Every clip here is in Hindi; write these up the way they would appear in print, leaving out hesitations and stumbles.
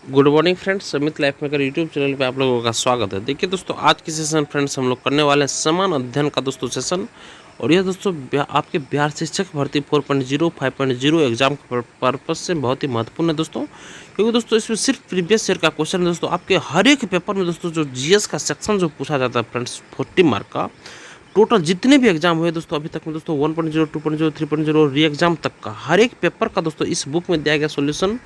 Good morning friends, Amit life maker YouTube channel पे आप लोगों का स्वागत है। देखिए दोस्तों, आज की सेशन फ्रेंड्स हम लोग करने वाले हैं समान अध्ययन का दोस्तों सेशन। और यह दोस्तों आपके बिहार शिक्षक भर्ती 4.0 5.0 एग्जाम के पर्पज से बहुत ही महत्वपूर्ण है दोस्तों, क्योंकि दोस्तों इसमें सिर्फ प्रीवियस ईयर का क्वेश्चन है दोस्तों। आपके हर एक पेपर में दोस्तों जो जीएस का सेक्शन जो पूछा जाता है फ्रेंड्स 40 मार्क का, टोटल जितने भी एग्जाम हुए दोस्तों अभी तक में दोस्तों 1.0 2.0 3.0 री एग्जाम तक का हर एक पेपर का दोस्तों इस बुक में दिया गया सॉल्यूशन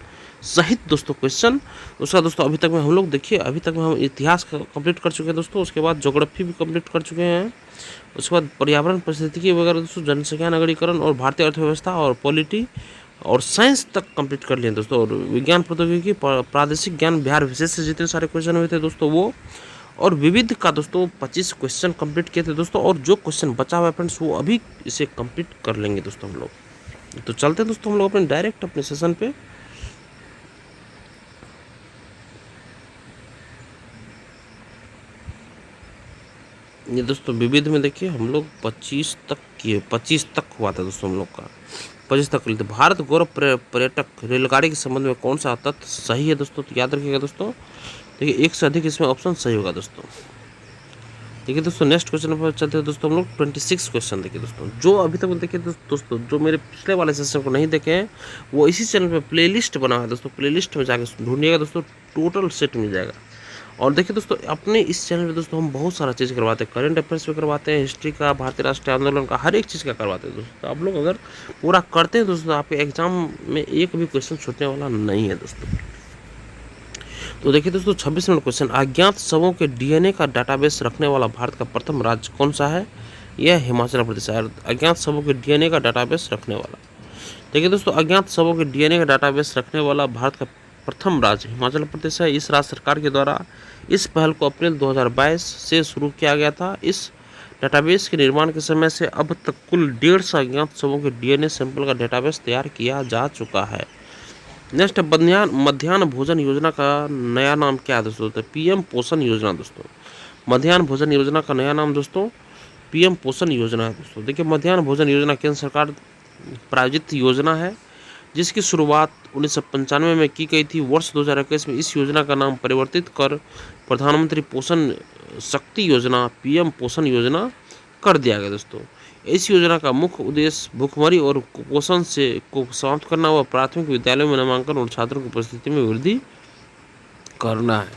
सहित दोस्तों क्वेश्चन उसका दोस्तों अभी तक में हम लोग देखिए, अभी तक में हम इतिहास कंप्लीट कर चुके हैं दोस्तों। उसके बाद ज्योग्राफी भी कंप्लीट कर चुके हैं। उसके बाद पर्यावरण पारिस्थितिकी वगैरह दोस्तों, जनसंख्या नगरीकरण और भारतीय अर्थव्यवस्था और पॉलिटी और साइंस तक कंप्लीट कर लिए दोस्तों। और विज्ञान प्रौद्योगिकी प्रादेशिक ज्ञान बिहार विशेष से जितने सारे क्वेश्चन हुए थे दोस्तों वो, और विविध का दोस्तों 25 क्वेश्चन कंप्लीट किए थे दोस्तों। और जो क्वेश्चन बचा हुआ है फ्रेंड्स वो अभी इसे कंप्लीट कर लेंगे दोस्तों हम लोग। तो चलते हैं दोस्तों हम लोग अपने डायरेक्ट अपने सेशन पे। ये दोस्तों विविध में देखिए हम लोग 25 तक किए, 25 तक हुआ था दोस्तों हम लोग का, 25 तक लिए थे। भारत गौरव पर्यटक रेलगाड़ी के संबंध में कौन सा तथ्य सही है दोस्तों, तो याद रखिएगा दोस्तों। देखिए एक से अधिक इसमें ऑप्शन सही होगा दोस्तों। देखिए दोस्तों नेक्स्ट क्वेश्चन पर चलते हैं दोस्तों हम लोग 26 क्वेश्चन। देखिए दोस्तों जो अभी तक देखिए दोस्तों जो मेरे पिछले वाले सेशन को नहीं देखे हैं वो इसी चैनल पे प्लेलिस्ट बना है दोस्तों, प्लेलिस्ट में जाकर ढूंढिएगा दोस्तों, टोटल सेट मिल जाएगा। और देखिए दोस्तों अपने इस चैनल पे दोस्तों हम बहुत सारा चीज़ करवाते हैं, करंट अफेयर्स भी करवाते हैं, हिस्ट्री का, भारतीय राष्ट्रीय आंदोलन का, हर एक चीज़ का करवाते हैं दोस्तों। तो आप लोग अगर पूरा करते हैं दोस्तों आपके एग्जाम में एक भी क्वेश्चन छूटने वाला नहीं है दोस्तों। तो देखिए दोस्तों 26 नंबर क्वेश्चन, अज्ञात शवों के डीएनए का डाटाबेस रखने वाला भारत का प्रथम राज्य कौन सा है? यह हिमाचल प्रदेश है। अज्ञात शवों के डीएनए का डाटाबेस रखने वाला, देखिए दोस्तों अज्ञात शवों के डीएनए का डाटाबेस रखने वाला भारत का प्रथम राज्य हिमाचल प्रदेश है। इस राज्य सरकार के द्वारा इस पहल को अप्रैल 2022 से शुरू किया गया था। इस डाटाबेस के निर्माण के समय से अब तक कुल 150 अज्ञात शवों के डीएनए सैंपल का डाटाबेस तैयार किया जा चुका है। नेक्स्ट मध्याह्न भोजन योजना का नया नाम क्या है दोस्तों, तो पीएम पोषण योजना दोस्तों। मध्याह्न भोजन योजना का नया नाम दोस्तों पीएम पोषण योजना है दोस्तों। देखिए मध्याह्न भोजन योजना केंद्र सरकार प्रायोजित योजना है जिसकी शुरुआत 1995 में की गई थी। वर्ष 2021 में इस योजना का नाम परिवर्तित कर प्रधानमंत्री पोषण शक्ति योजना पीएम पोषण योजना कर दिया गया दोस्तों। इस योजना का मुख्य उद्देश्य भूखमरी और कुपोषण को समाप्त करना व प्राथमिक विद्यालयों में नामांकन और छात्रों की उपस्थिति में वृद्धि करना है।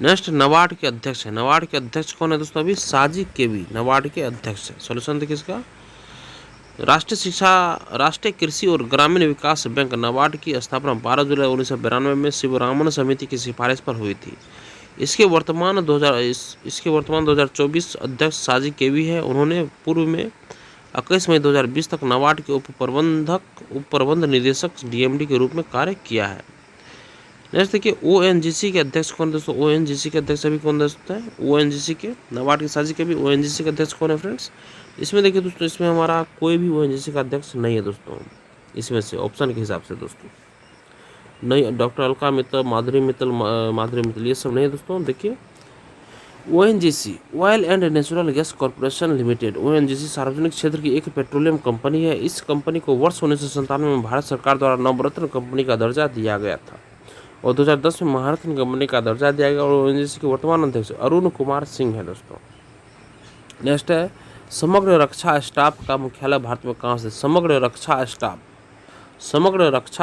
नेक्स्ट नाबार्ड के अध्यक्ष है। नाबार्ड के अध्यक्ष कौन है दोस्तों? अभी साजिद केवी नाबार्ड के अध्यक्ष है। सॉल्यूशन देखिए इसका, राष्ट्रीय कृषि और ग्रामीण विकास बैंक नाबार्ड की स्थापना 12 जुलाई 1992 में शिवरामन समिति की सिफारिश पर हुई थी। इसके वर्तमान 2024 अध्यक्ष साजिद केवी है। उन्होंने पूर्व में 21 मई 2020 तक नाबार्ड के उप प्रबंध निदेशक डीएमडी के रूप में कार्य किया है। नेक्स्ट देखिए ओएनजीसी के अध्यक्ष कौन दोस्तों? ओएनजीसी के अध्यक्ष अभी कौन दोस्तों है? ओएनजीसी के नाबार्ड के साजिद केवी ओएनजीसी के अध्यक्ष कौन है फ्रेंड्स? इसमें देखिए दोस्तों इसमें हमारा कोई भी ओएनजीसी का अध्यक्ष नहीं है दोस्तों, इसमें से ऑप्शन के हिसाब से दोस्तों नहीं। डॉक्टर अलका मित्तल, माधुरी मित्तल ये सब नहीं है दोस्तों। देखिए ONGC oil and natural gas corporation limited, ONGC सार्वजनिक क्षेत्र की एक पेट्रोलियम कंपनी है। इस कंपनी को वर्ष 1997 में भारत सरकार द्वारा नवरत्न कंपनी का दर्जा दिया गया था और 2010 में महारत्न कंपनी का दर्जा दिया गया। और ओएनजीसी के वर्तमान अध्यक्ष अरुण कुमार सिंह है दोस्तों। नेक्स्ट है समग्र रक्षा स्टाफ का मुख्यालय भारत में कहाँ स्थित? समग्र रक्षा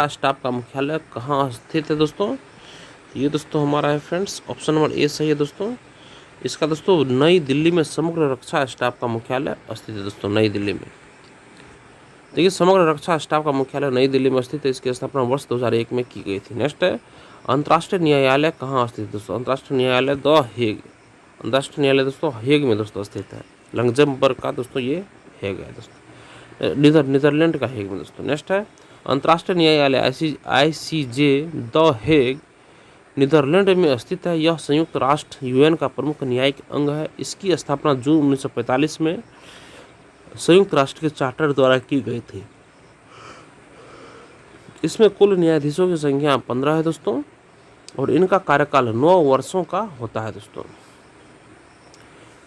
स्टाफ का मुख्यालय कहाँ स्थित है दोस्तों? ये दोस्तों हमारा है फ्रेंड्स ऑप्शन नंबर ए सही है दोस्तों। इसका दोस्तों नई दिल्ली में समग्र रक्षा स्टाफ का मुख्यालय स्थित है दोस्तों, नई दिल्ली में। देखिए समग्र रक्षा स्टाफ का मुख्यालय नई दिल्ली में स्थित है। इसकी स्थापना वर्ष 2001 में की गई थी। नेक्स्ट है अंतर्राष्ट्रीय न्यायालय कहाँ स्थित है दोस्तों? अंतर्राष्ट्रीय न्यायालय द हेग, अंतर्राष्ट्रीय न्यायालय दोस्तों हेग में दोस्तों स्थित है। लग्जमबर्ग का दोस्तों ये हेग है दोस्तों, नीदरलैंड का हेग में दोस्तों। नेक्स्ट है अंतर्राष्ट्रीय न्यायालय आईसीजे द हेग नीदरलैंड में स्थित है। यह संयुक्त राष्ट्र यूएन का प्रमुख न्यायिक अंग है। इसकी स्थापना जून 1945 में संयुक्त राष्ट्र के चार्टर द्वारा की गई थी। इसमें कुल न्यायाधीशों की संख्या 15 है दोस्तों और इनका कार्यकाल 9 वर्षों का होता है दोस्तों।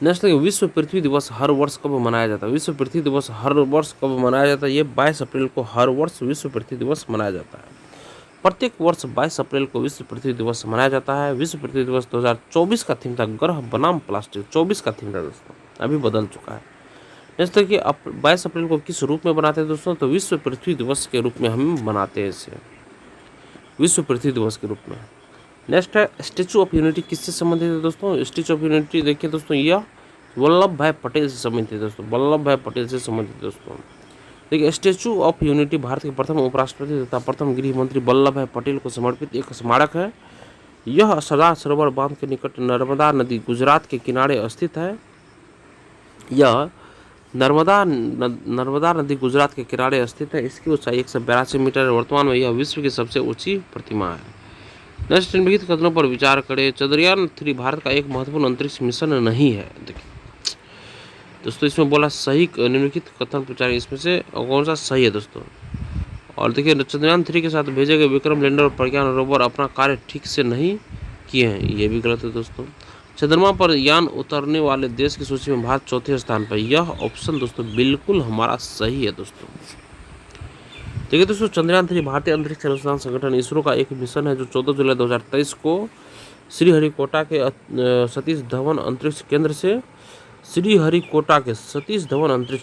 नेक्स्ट विश्व पृथ्वी दिवस हर वर्ष कब मनाया जाता है? विश्व पृथ्वी दिवस हर वर्ष कब मनाया जाता है? ये 22 अप्रैल को हर वर्ष विश्व पृथ्वी दिवस मनाया जाता है। प्रत्येक वर्ष 22 अप्रैल को विश्व पृथ्वी दिवस मनाया जाता है। विश्व पृथ्वी दिवस 2024 का थीम था ग्रह बनाम प्लास्टिक, 24 का थीम था दोस्तों, अभी बदल चुका है। जैसे कि 22 अप्रैल को किस रूप में बनाते हैं दोस्तों, तो विश्व पृथ्वी दिवस के रूप में हम बनाते हैं इसे, विश्व पृथ्वी दिवस के रूप में। नेक्स्ट है स्टैचू ऑफ यूनिटी किससे संबंधित है दोस्तों, स्टैचू ऑफ यूनिटी देखिए दोस्तों, यह वल्लभ भाई पटेल से संबंधित है दोस्तों, वल्लभ भाई पटेल से संबंधित दोस्तों। देखिए स्टैचू ऑफ यूनिटी भारत के प्रथम उपराष्ट्रपति तथा प्रथम गृह मंत्री वल्लभ भाई पटेल को समर्पित एक स्मारक है। यह सरदार सरोवर बांध के निकट नर्मदा नदी गुजरात के किनारे स्थित है। यह नर्मदा नदी गुजरात के किनारे स्थित है। इसकी ऊंचाई 182 मीटर है। वर्तमान में यह विश्व की सबसे ऊंची प्रतिमा है। नेक्स्ट, निम्नलिखित कथनों पर विचार करें। चंद्रयान 3 भारत का एक महत्वपूर्ण अंतरिक्ष मिशन नहीं है। देखिए दोस्तों, इसमें बोला सही निम्नलिखित कथन विचार इसमें से कौन सा सही है दोस्तों। और देखिए चंद्रयान 3 के साथ भेजे गए विक्रम लैंडर और प्रज्ञान रोवर अपना कार्य ठीक से नहीं किए हैं, ये भी गलत है दोस्तों। चंद्रमा पर यान उतरने वाले देश की सूची में भारत चौथे स्थान पर, यह ऑप्शन दोस्तों बिल्कुल हमारा सही है दोस्तों। देखिए दोस्तों, चंद्रयान 3 भारतीय अंतरिक्ष अनुसंधान संगठन इसरो का एक मिशन है जो 14 जुलाई 2023 को श्रीहरिकोटा के सतीश धवन अंतरिक्ष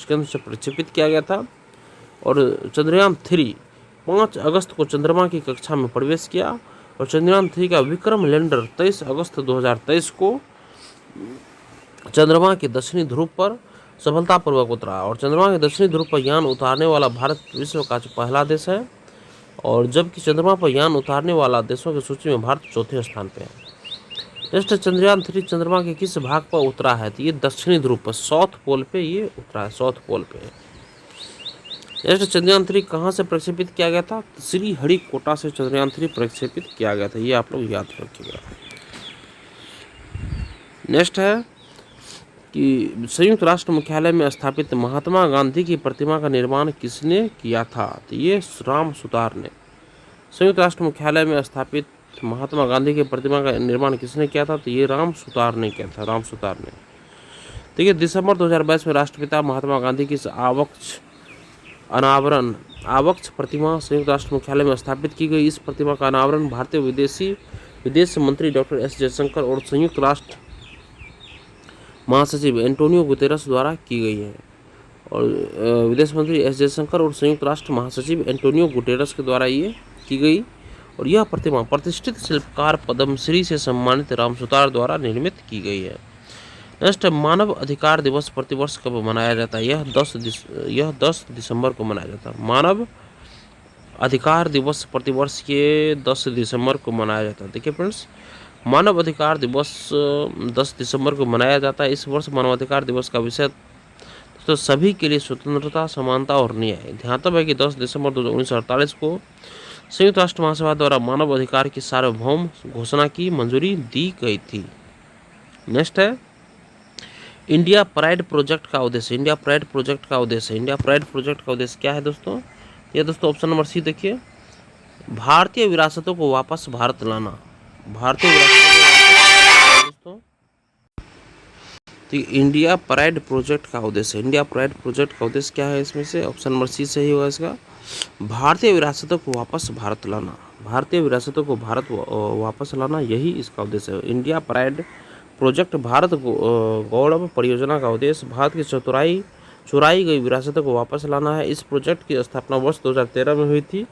केंद्र से प्रक्षेपित किया गया था। और चंद्रयान 3 5 अगस्त को चंद्रमा की कक्षा में प्रवेश किया और चंद्रयान 3 का विक्रम लैंडर 23 अगस्त 2023 को चंद्रमा के दक्षिणी ध्रुव पर सफलतापूर्वक उतरा। और चंद्रमा के दक्षिणी ध्रुव पर यान उतारने वाला भारत विश्व का पहला देश है। और जबकि चंद्रमा पर यान उतारने वाला देशों की सूची में भारत चौथे स्थान पर है। नेक्स्ट, चंद्रयान 3 चंद्रमा के किस भाग पर उतरा है, तो ये दक्षिणी ध्रुव पर, साउथ पोल पे ये उतरा है, साउथ पोल पे। नेक्स्ट, चंद्रयान 3 कहाँ से प्रक्षेपित किया गया था, श्रीहरिकोटा से चंद्रयान 3 प्रक्षेपित किया गया था, ये आप लोग याद रखिएगा। नेक्स्ट है कि संयुक्त राष्ट्र मुख्यालय में स्थापित महात्मा गांधी की प्रतिमा का निर्माण किसने किया था, तो ये राम सुतार ने। संयुक्त राष्ट्र मुख्यालय में स्थापित महात्मा गांधी की प्रतिमा का निर्माण किसने किया था, तो ये राम सुतार ने किया था, राम सुतार ने। देखिए दिसंबर 2022 में राष्ट्रपिता महात्मा गांधी की आवक्ष प्रतिमा संयुक्त राष्ट्र मुख्यालय में स्थापित की गई। इस प्रतिमा का अनावरण भारतीय विदेश मंत्री डॉक्टर एस जयशंकर और संयुक्त राष्ट्र महासचिव एंटोनियो गुतेरस द्वारा की गई है। और विदेश मंत्री एस जयशंकर और संयुक्त राष्ट्र महासचिव एंटोनियो गुटेरस के द्वारा ये की गई। और यह प्रतिमा प्रतिष्ठित शिल्पकार पद्मश्री से सम्मानित राम सुतार द्वारा निर्मित की गई है। नेक्स्ट, मानव अधिकार दिवस प्रतिवर्ष कब मनाया जाता है, यह 10 दिसंबर को मनाया जाता है। मानव अधिकार दिवस प्रतिवर्ष ये 10 दिसंबर को मनाया जाता है। देखिए फ्रेंड्स, मानव अधिकार दिवस 10 दिसंबर को मनाया जाता है। इस वर्ष मानवाधिकार दिवस का विषय तो सभी के लिए स्वतंत्रता, समानता और न्याय। ध्यातव्य है कि 10 दिसंबर 1948 को संयुक्त राष्ट्र महासभा द्वारा मानव अधिकार की सार्वभौम घोषणा की मंजूरी दी गई थी। नेक्स्ट है इंडिया प्राइड प्रोजेक्ट का उद्देश्य। इंडिया प्राइड प्रोजेक्ट का उद्देश्य क्या है दोस्तों, ये दोस्तों ऑप्शन नंबर सी देखिए, भारतीय विरासतों को वापस भारत लाना। भारतीय विरासतों दोस्तों, तो इंडिया प्राइड प्रोजेक्ट का उद्देश्य क्या है, इसमें से ऑप्शन नंबर सी सही होगा इसका, भारतीय विरासतों को वापस भारत लाना। भारतीय विरासतों को भारत वापस लाना, यही इसका उद्देश्य है। इंडिया प्राइड प्रोजेक्ट भारत गौरव परियोजना का उद्देश्य भारत की चुराई गई विरासतों को वापस लाना है। इस प्रोजेक्ट की स्थापना वर्ष 2013 में हुई थी।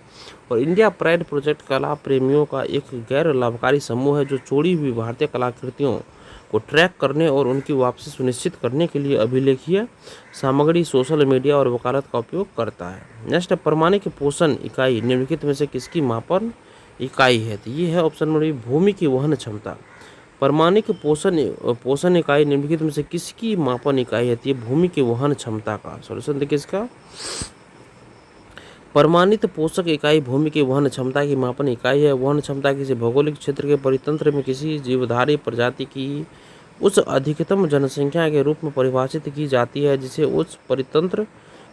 और इंडिया प्राइड प्रोजेक्ट कला प्रेमियों का एक गैर लाभकारी समूह है जो चोरी हुई भारतीय कलाकृतियों को ट्रैक करने और उनकी वापसी सुनिश्चित करने के लिए अभिलेखीय सामग्री, सोशल मीडिया और वकालत का उपयोग करता है। नेक्स्ट, परमाणिक पोषण इकाई निम्नलिखित में से किसकी मापन इकाई है, तो ये है ऑप्शन नंबर भूमि की वहन क्षमता। परमाणिक पोषण इकाई निम्नलिखित में से किसकी मापन इकाई है, तो ये भूमि की वहन क्षमता का। सॉल्यूशन देखिए इसका, परमाणिक पोषक इकाई भूमि की वहन क्षमता की मापन इकाई है। वहन क्षमता किसी भौगोलिक क्षेत्र के परितंत्र में किसी जीवधारी प्रजाति की उस अधिकतम जनसंख्या के रूप में परिभाषित की जाती है जिसे उस परितंत्र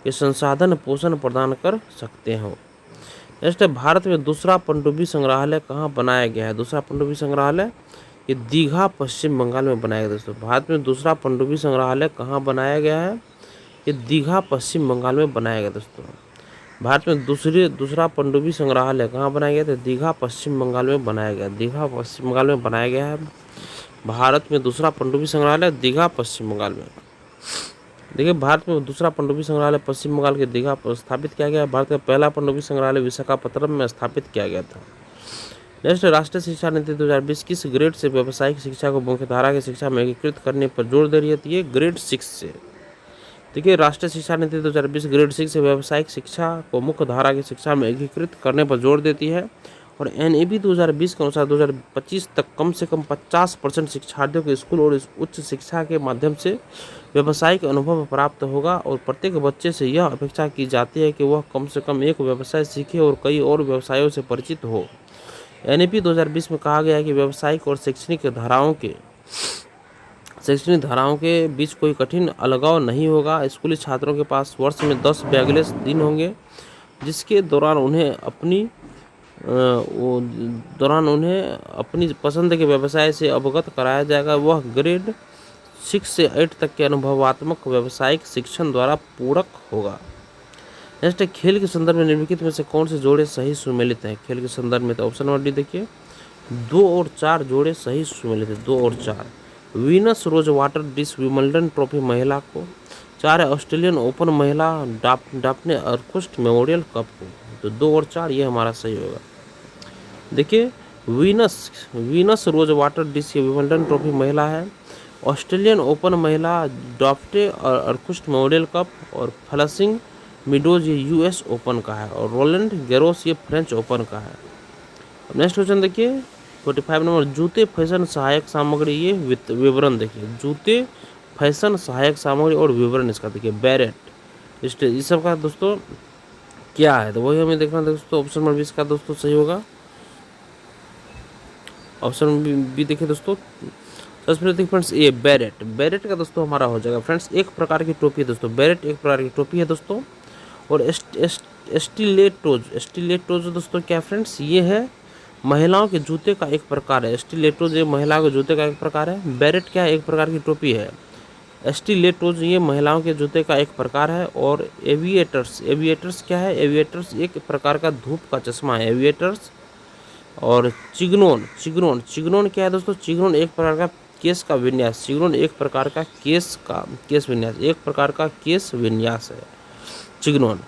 के संसाधन पोषण प्रदान कर सकते हो। नेक्स्ट, भारत में दूसरा पनडुब्बी संग्रहालय कहाँ बनाया गया है। दूसरा पनडुब्बी संग्रहालय ये दीघा पश्चिम बंगाल में बनाया गया दोस्तों। भारत में दूसरा पनडुब्बी संग्रहालय कहाँ बनाया गया है, ये दीघा पश्चिम बंगाल में बनाया गया दोस्तों। भारत में दूसरा पनडुब्बी संग्रहालय कहाँ बनाया गया था? दीघा, पश्चिम बंगाल में बनाया गया। दीघा पश्चिम बंगाल में बनाया गया है। भारत में दूसरा पनडुब्बी संग्रहालय दीघा, पश्चिम बंगाल में। देखिए, भारत में दूसरा पनडुब्बी संग्रहालय पश्चिम बंगाल के दीघा पर स्थापित किया गया। भारत का पहला पनडुब्बी संग्रहालय विशाखापत्तनम में स्थापित किया गया था। नेक्स्ट, राष्ट्रीय शिक्षा नीति 2020 किस ग्रेड से व्यावसायिक शिक्षा को मुख्यधारा की शिक्षा में एकीकृत करने पर जोर दे रही है? ये ग्रेड 6 से। देखिए, राष्ट्रीय शिक्षा नीति 2020 ग्रेड 6 से व्यावसायिक शिक्षा को मुख्य धारा की शिक्षा में एकीकृत करने पर जोर देती है। और NAP 2020 के अनुसार 2025 तक कम से कम 50% शिक्षार्थियों को स्कूल और उच्च शिक्षा के माध्यम से व्यावसायिक अनुभव प्राप्त होगा। और प्रत्येक बच्चे से यह अपेक्षा की जाती है कि वह कम से कम एक व्यवसाय सीखे और कई और व्यवसायों से परिचित हो। NAP 2020 में कहा गया है कि व्यावसायिक और शैक्षणिक धाराओं के बीच कोई कठिन अलगाव नहीं होगा। स्कूली छात्रों के पास वर्ष में 10 बैगलेस दिन होंगे, जिसके दौरान उन्हें अपनी पसंद के व्यवसाय से अवगत कराया जाएगा। वह ग्रेड 6 से 8 तक के अनुभवात्मक व्यावसायिक शिक्षण द्वारा पूरक होगा। नेक्स्ट है, खेल के संदर्भ में निम्नलिखित में से कौन से जोड़े सही सुमेलित हैं? खेल के संदर्भ में तो ऑप्शन नंबर डी देखिए, 2 और 4 जोड़े सही सुमेलित है। 2 और 4 Venus Rosewater Dish Wimbledon trophy महिला को, 4 है ऑस्ट्रेलियन ओपन महिला डाफने अर्कुस्ट मेमोरियल कप को। तो 2 और 4 ये हमारा सही होगा। देखिए, Venus Rosewater Dish Wimbledon trophy महिला है, ऑस्ट्रेलियन ओपन महिला डाफ्टे और अर्कुस्ट मेमोरियल कप, और फ्लशिंग मिडोज ये US ओपन का है, और रोलैंड गैरोस ये फ्रेंच ओपन का है। अब नेक्स्ट क्वेश्चन देखिए 45 नंबर, जूते फैशन सहायक सामग्री ये विवरण देखिए। जूते फैशन सहायक सामग्री और विवरण इसका देखिए, बैरेट इस सब का दोस्तों क्या है, तो वही हमें देखना है दोस्तों। ऑप्शन नंबर 20 का दोस्तों सही होगा। ऑप्शन बी देखिए दोस्तों। सबसे पहले देखिए फ्रेंड्स, ये बैरेट का दोस्तों हमारा हो जाएगा। फ्रेंड्स, एक प्रकार की टोपी है दोस्तों, बैरेट एक प्रकार की टोपी है दोस्तों। और स्टिलेटोज दोस्तों क्या फ्रेंड्स, ये है महिलाओं के जूते का एक प्रकार है। स्टिलेटोज ये महिलाओं के जूते का एक प्रकार है। बैरेट क्या है, एक प्रकार की टोपी है। स्टिलेटोज ये महिलाओं के जूते का एक प्रकार है। और एविएटर्स क्या है, एविएटर्स एक प्रकार का धूप का चश्मा है, एविएटर्स। और चिग्नोन क्या है दोस्तों, चिग्नोन एक प्रकार का केस का विन्यास, चिग्नोन एक प्रकार का केस विन्यास, एक प्रकार का केस विन्यास है चिग्नोन।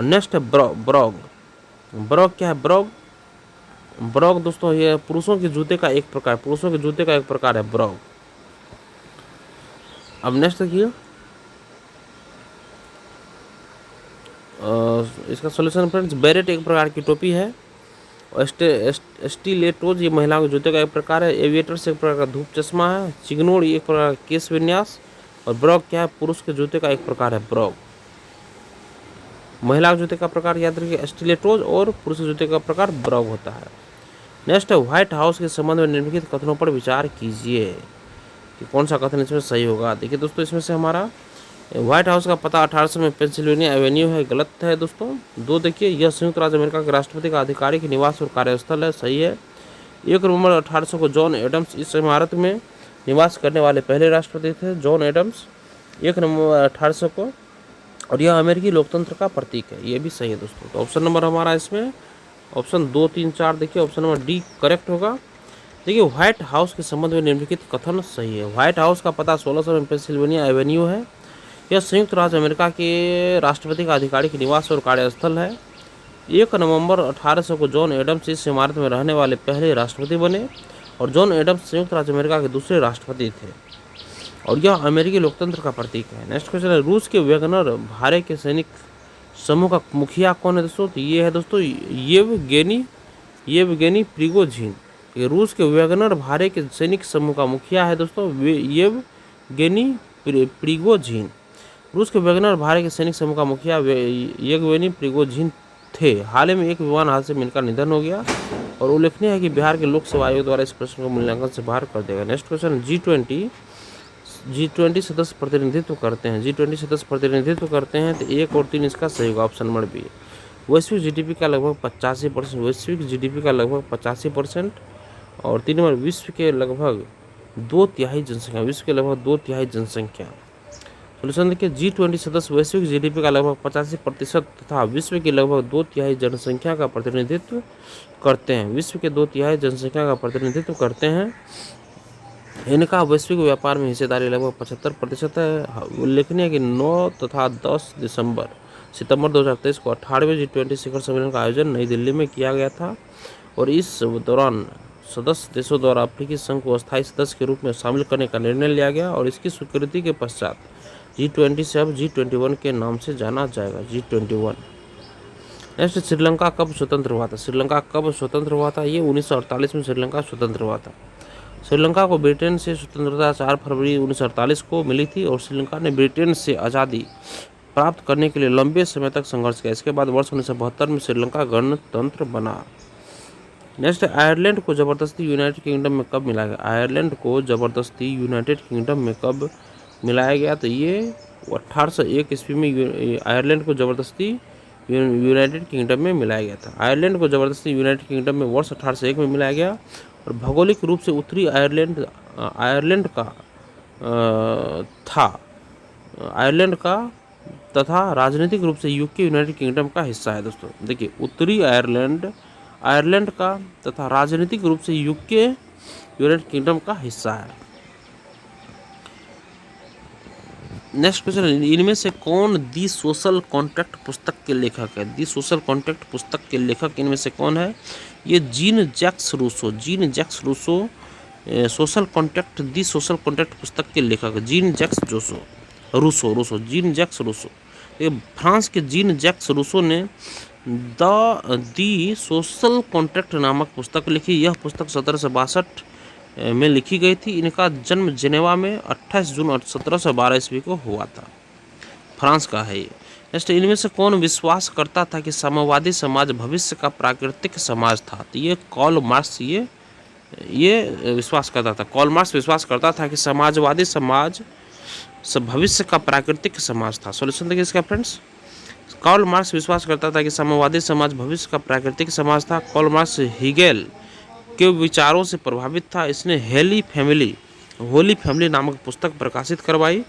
नेक्स्ट है ब्रॉग क्या है, ब्रॉग दोस्तों ये पुरुषों के जूते का एक प्रकार है ब्रॉग। अब नेक्स्ट देखिए, इसका सॉल्यूशन फ्रेंड्स, बैरेट एक प्रकार की टोपी है। और स्टिलेटोज ये महिलाओं के जूते का एक प्रकार है। एविएटर्स एक प्रकार का धूप चश्मा है। चिग्नोन एक प्रकार का केस विन्यास। और ब्रॉग क्या है, पुरुष के जूते का एक प्रकार है ब्रॉग। महिला के जूते का प्रकार याद रखिए स्टिलेटोज, और पुरुष के जूते का प्रकार ब्रॉग होता है। नेक्स्ट है, व्हाइट हाउस के संबंध में निम्नलिखित कथनों पर विचार कीजिए कि कौन सा कथन इसमें सही होगा। देखिए दोस्तों, इसमें से हमारा व्हाइट हाउस का पता 1800 में पेंसिल्वेनिया एवेन्यू है, गलत है दोस्तों। 2 देखिए, यह संयुक्त राज्य अमेरिका के राष्ट्रपति का आधिकारिक निवास और कार्यस्थल है, सही है। 1 नवंबर 1800 को जॉन एडम्स इस इमारत में निवास करने वाले पहले राष्ट्रपति थे, जॉन एडम्स, 1 नवंबर 1800 को। और यह अमेरिकी लोकतंत्र का प्रतीक है, ये भी सही है दोस्तों। तो ऑप्शन नंबर हमारा इसमें ऑप्शन 2, 3, 4 देखिए, ऑप्शन नंबर डी करेक्ट होगा। देखिए, व्हाइट हाउस के संबंध में निम्नलिखित कथन सही है। व्हाइट हाउस का पता 1600 में पेंसिल्वेनिया एवेन्यू है। यह संयुक्त राज्य अमेरिका के राष्ट्रपति का आधिकारिक निवास और कार्यस्थल है। 1 नवंबर 1800 को जॉन एडम्स इस इमारत में रहने वाले पहले राष्ट्रपति बने। और जॉन एडम्स संयुक्त राज्य अमेरिका के दूसरे राष्ट्रपति थे। और यह अमेरिकी लोकतंत्र का प्रतीक है। नेक्स्ट क्वेश्चन है, रूस के वैगनर भारे के सैनिक समूह का मुखिया कौन है दोस्तों? तो ये है दोस्तों येवगेनी प्रिगोजिन। ये रूस के वैगनर भारे के सैनिक समूह का मुखिया है दोस्तों, येवगेनी प्रिगोजिन। रूस के वैगनर भारे के सैनिक समूह का मुखिया येवगेनी प्रिगोजिन थे। हाल ही में एक विमान हादसे में इनका निधन हो गया। और उल्लेखनीय है कि बिहार के लोक सेवा आयोग द्वारा इस प्रश्न को मूल्यांकन से बाहर कर देगा। नेक्स्ट क्वेश्चन, G20 सदस्य प्रतिनिधित्व करते हैं। G20 सदस्य प्रतिनिधित्व करते हैं, तो 1 और 3 इसका सही होगा, ऑप्शन नंबर बी। वैश्विक GDP का लगभग 85%, वैश्विक GDP का लगभग 85%। और 3 नंबर, विश्व के लगभग 2/3 जनसंख्या, विश्व के लगभग 2/3 जनसंख्या। सोल्यूशन देखिए, G20 सदस्य वैश्विक जीडीपी का लगभग 85% तथा विश्व की लगभग 2/3 जनसंख्या का प्रतिनिधित्व करते हैं। विश्व के 2/3 जनसंख्या का प्रतिनिधित्व करते हैं। इनका वैश्विक व्यापार में हिस्सेदारी लगभग 75% है। उल्लेखनीय है कि 9 तथा 10 सितंबर 2023 को 18वें G20 शिखर सम्मेलन का आयोजन नई दिल्ली में किया गया था और इस दौरान सदस्य देशों द्वारा अफ्रीकी संघ को अस्थायी सदस्य के रूप में शामिल करने का निर्णय लिया गया और इसकी स्वीकृति के पश्चात G20 से अब G21 के नाम से जाना जाएगा, G21। नेक्स्ट, श्रीलंका कब स्वतंत्र हुआ था? श्रीलंका कब स्वतंत्र हुआ था? ये 1948 में श्रीलंका स्वतंत्र हुआ था। श्रीलंका को ब्रिटेन से स्वतंत्रता 4 फरवरी 1948 को मिली थी और श्रीलंका ने ब्रिटेन से आज़ादी प्राप्त करने के लिए लंबे समय तक संघर्ष किया। इसके बाद वर्ष 1972 में श्रीलंका गणतंत्र बना। नेक्स्ट, आयरलैंड को जबरदस्ती यूनाइटेड किंगडम में कब मिलाया गया? आयरलैंड को जबरदस्ती यूनाइटेड किंगडम में कब मिलाया गया? तो ये 1801 ईस्वी में आयरलैंड को जबरदस्ती यूनाइटेड किंगडम में मिलाया गया था। आयरलैंड को जबरदस्ती यूनाइटेड किंगडम में वर्ष 1801 में मिलाया गया और भौगोलिक रूप से उत्तरी आयरलैंड का था आयरलैंड का तथा राजनीतिक रूप से यूके यूनाइटेड किंगडम का हिस्सा है। दोस्तों देखिए, उत्तरी आयरलैंड का तथा राजनीतिक रूप से यूके यूनाइटेड किंगडम का हिस्सा है। नेक्स्ट क्वेश्चन, इनमें से कौन दी सोशल कॉन्ट्रैक्ट पुस्तक के लेखक है? दी सोशल कॉन्ट्रैक्ट पुस्तक के लेखक इनमें से कौन है? ये Jean Jacques Rousseau social contract the social contract पुस्तक के लेखक है Jean Jacques Jean Jacques Rousseau. ये फ्रांस के जीन जैक्स रूसो ने दी सोशल कॉन्ट्रैक्ट नामक पुस्तक लिखी। यह पुस्तक 1762 में लिखी गई थी। इनका जन्म जेनेवा में 28 जून 1712 ईस्वी को हुआ था। फ्रांस का है ये। नेक्स्ट, इनमें से कौन विश्वास करता था कि साम्यवादी समाज भविष्य का प्राकृतिक समाज था? तो ये कार्ल मार्क्स ये विश्वास करता था। कार्ल मार्क्स विश्वास करता था कि समाजवादी समाज भविष्य का प्राकृतिक समाज था। सॉल्यूशन देखिए इसका फ्रेंड्स, कार्ल मार्क्स विश्वास करता था कि साम्यवादी समाज भविष्य का प्राकृतिक समाज था। कार्ल मार्क्स हीगेल के विचारों से प्रभावित था। इसने होली फैमिली नामक पुस्तक प्रकाशित करवाई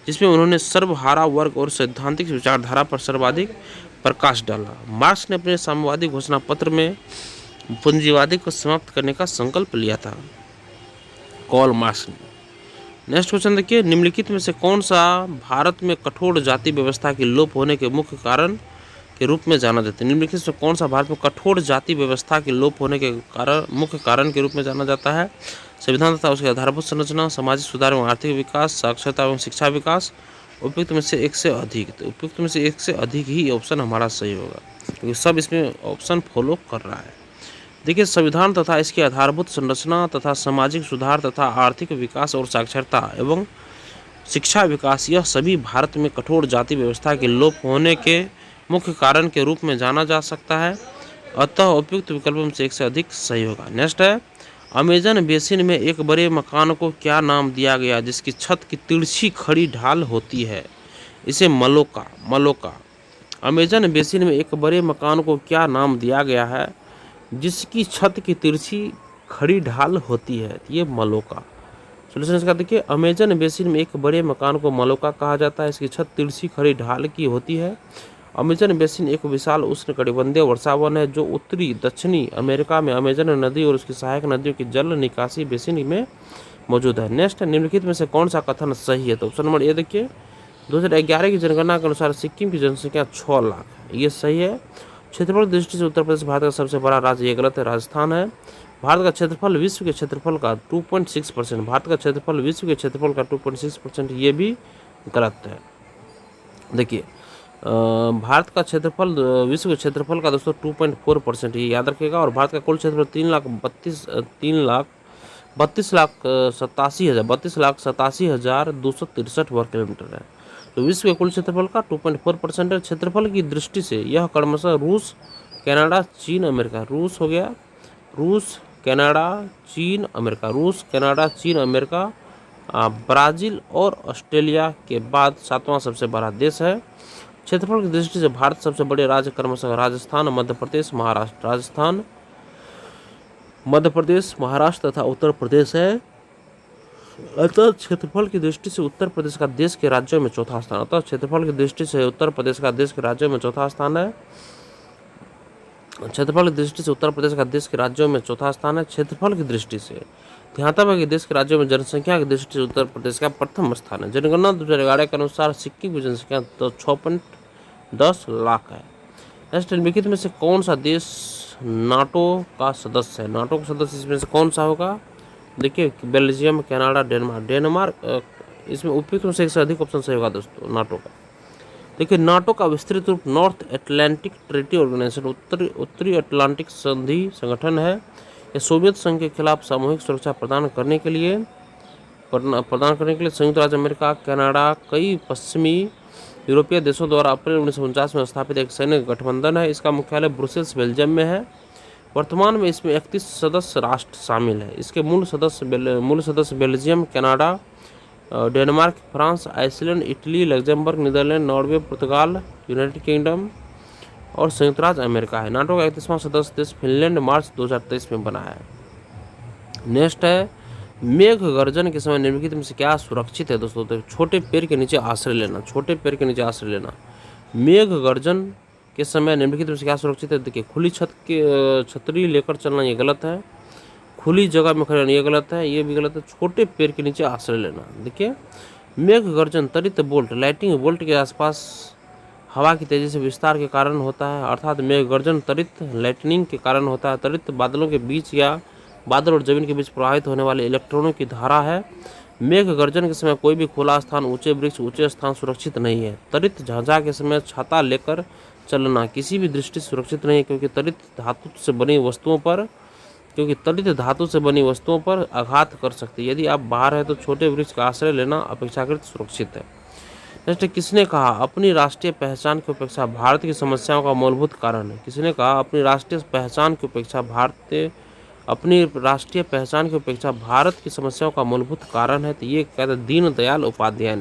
जिसमें उन्होंने सर्वहारा वर्ग और सैद्धांतिक विचारधारा पर सर्वाधिक प्रकाश डाला। मार्क्स ने अपने साम्यवादी घोषणा पत्र में पूंजीवादी को समाप्त करने का संकल्प लिया था, कार्ल मार्क्स ने। नेक्स्ट क्वेश्चन देखिए, निम्नलिखित में से कौन सा भारत में कठोर जाति व्यवस्था के लोप होने के मुख्य कारण के रूप में जाना जाता है? निम्नलिखित से कौन सा भारत में कठोर जाति व्यवस्था के लोप होने के मुख्य कारण के रूप में जाना जाता है? संविधान तथा उसके आधारभूत संरचना, सामाजिक सुधार एवं आर्थिक विकास, साक्षरता एवं शिक्षा विकास, उपयुक्त में से एक से अधिक। तो उपयुक्त में से एक से अधिक ही ऑप्शन हमारा सही होगा क्योंकि सब इसमें ऑप्शन फॉलो कर रहा है। देखिए, संविधान तथा इसकी आधारभूत संरचना तथा सामाजिक सुधार तथा आर्थिक विकास और साक्षरता एवं शिक्षा विकास, यह सभी भारत में कठोर जाति व्यवस्था के लोप होने के मुख्य कारण के रूप में जाना जा सकता है। अतः उपयुक्त विकल्पों में से एक से अधिक सही होगा। नेक्स्ट है, अमेजन बेसिन में एक बड़े मकान को क्या नाम दिया गया जिसकी छत की तिरछी खड़ी ढाल होती है? इसे मलोका। अमेजन बेसिन में एक बड़े मकान को क्या नाम दिया गया है जिसकी छत की तिरछी खड़ी ढाल होती है? ये मलोका। सोल्यूशन इसका देखिए, अमेजन बेसिन में एक बड़े मकान को मलोका कहा जाता है। इसकी छत तिरछी खड़ी ढाल की होती है। अमेजन बेसिन एक विशाल उष्णकटिबंधीय वर्षावन है जो उत्तरी दक्षिणी अमेरिका में अमेजन नदी और उसकी सहायक नदियों की जल निकासी बेसिन में मौजूद है। नेक्स्ट, निम्नलिखित में से कौन सा कथन सही है? तो ऑप्शन नंबर ए देखिए, 2011 की जनगणना के अनुसार सिक्किम की जनसंख्या 6 लाख है, ये सही है। क्षेत्रफल की दृष्टि से उत्तर प्रदेश भारत का सबसे बड़ा राज्य, ये गलत है, राजस्थान है। भारत का क्षेत्रफल विश्व के क्षेत्रफल का 2.6%, भारत का क्षेत्रफल विश्व के क्षेत्रफल का 2.6%, ये भी गलत है। देखिए, भारत का क्षेत्रफल विश्व के क्षेत्रफल का दोस्तों 2.4%, ये याद रखिएगा। और भारत का कुल क्षेत्रफल 32,87,263 वर्ग किलोमीटर है। तो विश्व के कुल क्षेत्रफल का 2.4% है। क्षेत्रफल की दृष्टि से यह क्रमशः रूस, कनाडा, चीन, अमेरिका, रूस हो गया, रूस, कनाडा, चीन, अमेरिका, ब्राज़ील और ऑस्ट्रेलिया के बाद 7वां सबसे बड़ा देश है। क्षेत्रफल की दृष्टि से भारत सबसे बड़े राज्य क्रमशः राजस्थान, मध्य प्रदेश, महाराष्ट्र तथा उत्तर प्रदेश है। अतः क्षेत्रफल की दृष्टि से उत्तर प्रदेश का देश के राज्यों में चौथा स्थान। अतः क्षेत्रफल की दृष्टि से उत्तर प्रदेश का देश के राज्यों में चौथा स्थान है। क्षेत्रफल की दृष्टि से उत्तर प्रदेश का देश के राज्यों में चौथा स्थान है। क्षेत्रफल की दृष्टि से ध्यातव्य के देश के राज्यों में जनसंख्या की दृष्टि से उत्तर प्रदेश का प्रथम स्थान है। जनगणना 2011 के अनुसार सिक्किम की जनसंख्या तो 6.10 लाख है। नेक्स्ट, निम्नलिखित में से कौन सा देश नाटो का सदस्य है? नाटो का सदस्य इसमें से कौन सा होगा? देखिए, बेल्जियम, कनाडा, डेनमार्क इसमें उपयुक्त में से एक से अधिक ऑप्शन सही होगा दोस्तों नाटो का। देखिए, नाटो का विस्तृत रूप नॉर्थ अटलांटिक ट्रीटी ऑर्गेनाइजेशन, उत्तरी अटलांटिक संधि संगठन है। यह सोवियत संघ के खिलाफ सामूहिक सुरक्षा प्रदान करने के लिए संयुक्त राज्य अमेरिका, कनाडा, कई पश्चिमी यूरोपीय देशों द्वारा अप्रैल 1949 में स्थापित एक सैन्य गठबंधन है। इसका मुख्यालय ब्रुसेल्स, बेल्जियम में है। वर्तमान में इसमें 31 सदस्य राष्ट्र शामिल है। इसके मूल सदस्य Belgium, Canada, Denmark, France, Iceland, Italy, Luxembourg, Netherlands, Norway, पुर्तगाल, यूनाइटेड किंगडम और संयुक्त राज्य अमेरिका है। नाटो का 31वां सदस्य देश फिनलैंड मार्च 2023 में बना है। नेक्स्ट है, मेघ गर्जन के समय निम्नलिखित में से क्या सुरक्षित है? दोस्तों, तो छोटे पेड़ के नीचे आश्रय लेना, छोटे पेड़ के नीचे आश्रय लेना। मेघ गर्जन के समय निम्नलिखित में से क्या सुरक्षित है? देखिए, खुली छत के छतरी लेकर चलना ये गलत है। खुली जगह में खड़े रहना ये गलत है, ये भी गलत है। छोटे पेड़ के नीचे आश्रय लेना। देखिए, मेघ गर्जन त्वरित बोल्ट, लाइटिंग बोल्ट के आसपास हवा की तेजी से विस्तार के कारण होता है, अर्थात मेघ गर्जन त्वरित लाइटनिंग के कारण होता है। त्वरित बादलों के बीच या बादल और जमीन के बीच प्रवाहित होने वाले इलेक्ट्रॉनों की धारा है। मेघ गर्जन के समय कोई भी खुला स्थान, ऊंचे वृक्ष, ऊंचे स्थान सुरक्षित नहीं है। त्वरित झांझा के समय छाता लेकर चलना किसी भी दृष्टि से सुरक्षित नहीं है, क्योंकि त्वरित धातु से बनी वस्तुओं पर आघात कर सकती है। यदि आप बाहर है तो छोटे वृक्ष का आश्रय लेना अपेक्षाकृत सुरक्षित है। नेक्स्ट, किसने कहा अपनी राष्ट्रीय पहचान की उपेक्षा भारत की समस्याओं का मूलभूत कारण है? किसने कहा अपनी राष्ट्रीय पहचान की उपेक्षा भारत की समस्याओं का मूलभूत कारण है? तो ये कहते हैं दीनदयाल उपाध्याय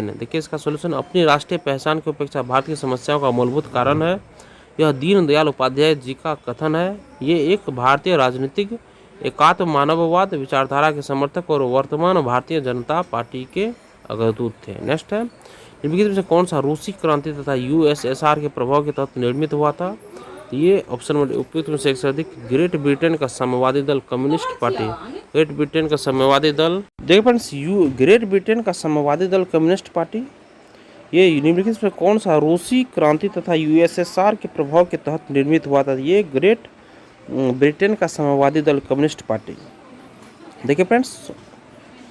ने। देखिए, इसका सोल्यूशन, अपनी राष्ट्रीय पहचान की उपेक्षा भारत की समस्याओं का मूलभूत कारण है, यह दीनदयाल उपाध्याय जी का कथन है। ये एक भारतीय राजनीतिक एकात्म मानववाद विचारधारा के समर्थक और वर्तमान भारतीय जनता पार्टी के अग्रदूत थे। नेक्स्ट है, निम्नलिखित में से कौन सा रूसी क्रांति तथा यूएसएसआर के प्रभाव के तहत निर्मित हुआ था? ये ऑप्शन में उपयुक्त में से एक से अधिक। ग्रेट ब्रिटेन का साम्यवादी दल कम्युनिस्ट पार्टी, ग्रेट ब्रिटेन का साम्यवादी दल, देखिए फ्रेंड्स, ग्रेट ब्रिटेन का साम्यवादी दल कम्युनिस्ट पार्टी, ये निम्नलिखित में कौन सा रूसी क्रांति तथा यूएसएसआर के प्रभाव के तहत निर्मित हुआ था? ये ग्रेट ब्रिटेन का साम्यवादी दल कम्युनिस्ट पार्टी। देखिए फ्रेंड्स,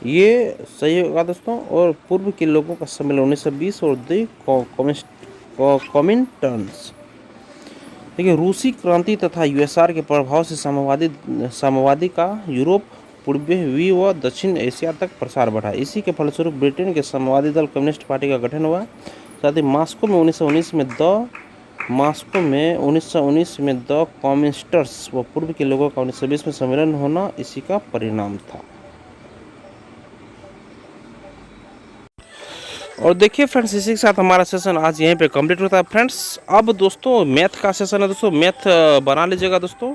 ये सही होगा दोस्तों। और पूर्व के लोगों का सम्मेलन 1920 और द कॉमिंटन्स। देखिए, रूसी क्रांति तथा यूएसआर के प्रभाव से साम्यवादी का यूरोप, पूर्वी व दक्षिण एशिया तक प्रसार बढ़ा। इसी के फलस्वरूप ब्रिटेन के साम्यवादी दल कम्युनिस्ट पार्टी का गठन हुआ। साथ ही मॉस्को में 1919 में द कम्युनिस्ट्स व पूर्व के लोगों का 1920 में सम्मेलन होना इसी का परिणाम था। और देखिए फ्रेंड्स, इसी के साथ हमारा सेशन आज यहीं पे कंप्लीट होता है फ्रेंड्स। अब दोस्तों मैथ का सेशन है दोस्तों, मैथ बना लीजिएगा दोस्तों,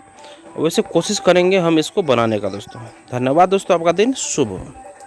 वैसे कोशिश करेंगे हम इसको बनाने का दोस्तों। धन्यवाद दोस्तों, आपका दिन शुभ हो।